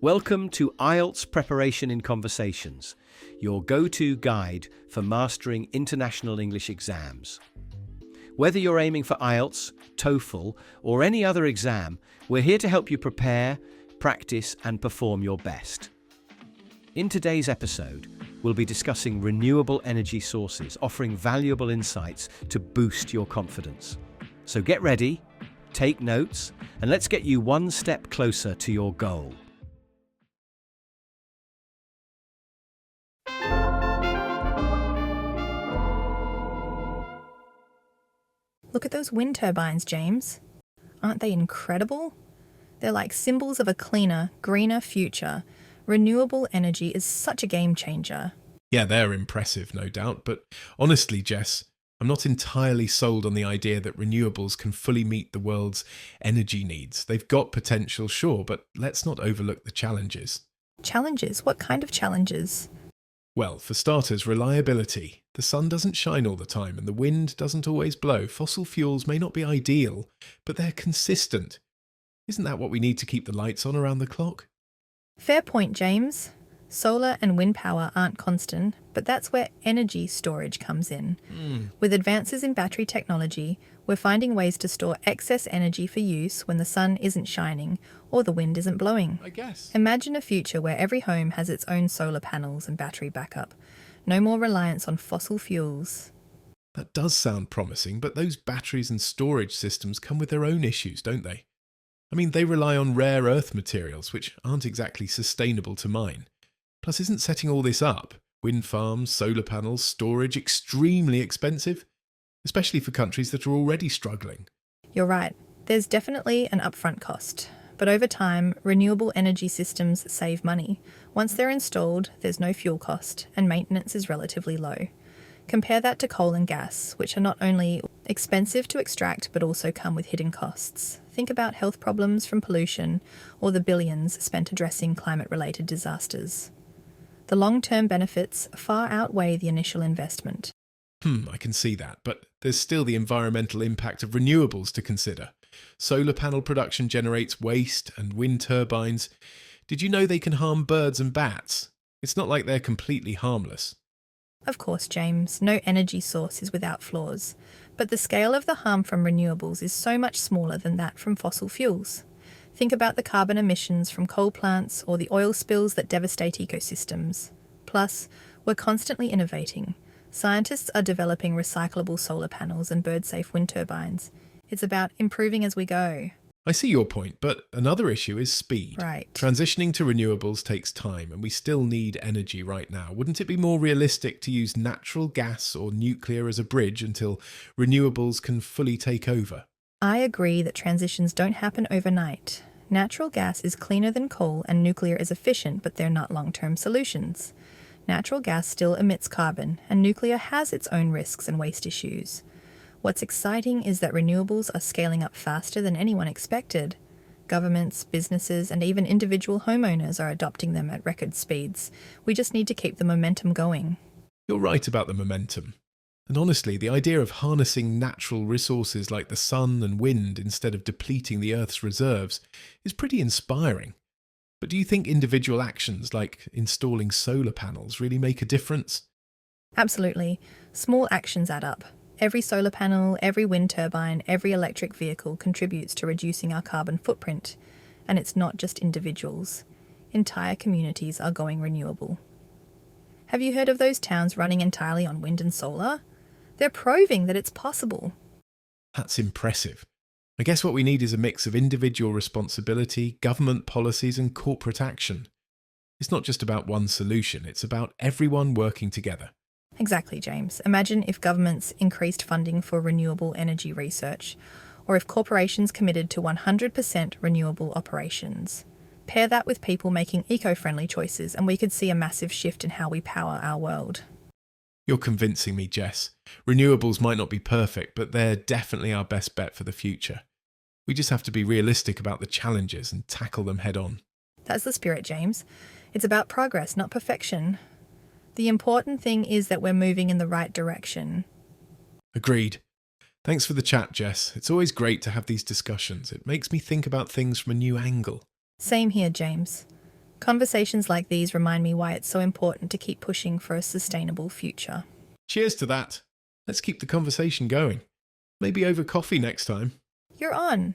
Welcome to IELTS Preparation in Conversations, your go-to guide for mastering international English exams. Whether you're aiming for IELTS, TOEFL, or any other exam, we're here to help you prepare, practice, and perform your best. In today's episode, we'll be discussing renewable energy sources, offering valuable insights to boost your confidence. So get ready, take notes, and let's get you one step closer to your goal. Look at those wind turbines, James. Aren't they incredible? They're like symbols of a cleaner, greener future. Renewable energy is such a game changer. Yeah, they're impressive, no doubt. But honestly, Jess, I'm not entirely sold on the idea that renewables can fully meet the world's energy needs. They've got potential, sure, but let's not overlook the challenges. Challenges? What kind of challenges? Well, for starters, reliability. The sun doesn't shine all the time and the wind doesn't always blow. Fossil fuels may not be ideal, but they're consistent. Isn't that what we need to keep the lights on around the clock? Fair point, James. Solar and wind power aren't constant, but that's where energy storage comes in. With advances in battery technology, we're finding ways to store excess energy for use when the sun isn't shining or the wind isn't blowing. I guess. Imagine a future where every home has its own solar panels and battery backup. No more reliance on fossil fuels. That does sound promising, but those batteries and storage systems come with their own issues, don't they? I mean, they rely on rare earth materials, which aren't exactly sustainable to mine. Plus, isn't setting all this up, wind farms, solar panels, storage, extremely expensive? Especially for countries that are already struggling. You're right. There's definitely an upfront cost. But over time, renewable energy systems save money. Once they're installed, there's no fuel cost, and maintenance is relatively low. Compare that to coal and gas, which are not only expensive to extract but also come with hidden costs. Think about health problems from pollution or the billions spent addressing climate-related disasters. The long-term benefits far outweigh the initial investment. I can see that, but there's still the environmental impact of renewables to consider. Solar panel production generates waste, and wind turbines. Did you know they can harm birds and bats? It's not like they're completely harmless. Of course, James, no energy source is without flaws, but the scale of the harm from renewables is so much smaller than that from fossil fuels. Think about the carbon emissions from coal plants or the oil spills that devastate ecosystems. Plus, we're constantly innovating. Scientists are developing recyclable solar panels and bird-safe wind turbines. It's about improving as we go. I see your point, but another issue is speed. Right. Transitioning to renewables takes time, and we still need energy right now. Wouldn't it be more realistic to use natural gas or nuclear as a bridge until renewables can fully take over? I agree that transitions don't happen overnight. Natural gas is cleaner than coal and nuclear is efficient, but they're not long-term solutions. Natural gas still emits carbon, and nuclear has its own risks and waste issues. What's exciting is that renewables are scaling up faster than anyone expected. Governments, businesses, and even individual homeowners are adopting them at record speeds. We just need to keep the momentum going. You're right about the momentum. And honestly, the idea of harnessing natural resources like the sun and wind instead of depleting the Earth's reserves is pretty inspiring. But do you think individual actions like installing solar panels really make a difference? Absolutely. Small actions add up. Every solar panel, every wind turbine, every electric vehicle contributes to reducing our carbon footprint. And it's not just individuals. Entire communities are going renewable. Have you heard of those towns running entirely on wind and solar? They're proving that it's possible. That's impressive. I guess what we need is a mix of individual responsibility, government policies, and corporate action. It's not just about one solution, it's about everyone working together. Exactly, James. Imagine if governments increased funding for renewable energy research, or if corporations committed to 100% renewable operations. Pair that with people making eco-friendly choices, and we could see a massive shift in how we power our world. You're convincing me, Jess. Renewables might not be perfect, but they're definitely our best bet for the future. We just have to be realistic about the challenges and tackle them head on. That's the spirit, James. It's about progress, not perfection. The important thing is that we're moving in the right direction. Agreed. Thanks for the chat, Jess. It's always great to have these discussions. It makes me think about things from a new angle. Same here, James. Conversations like these remind me why it's so important to keep pushing for a sustainable future. Cheers to that. Let's keep the conversation going. Maybe over coffee next time. You're on.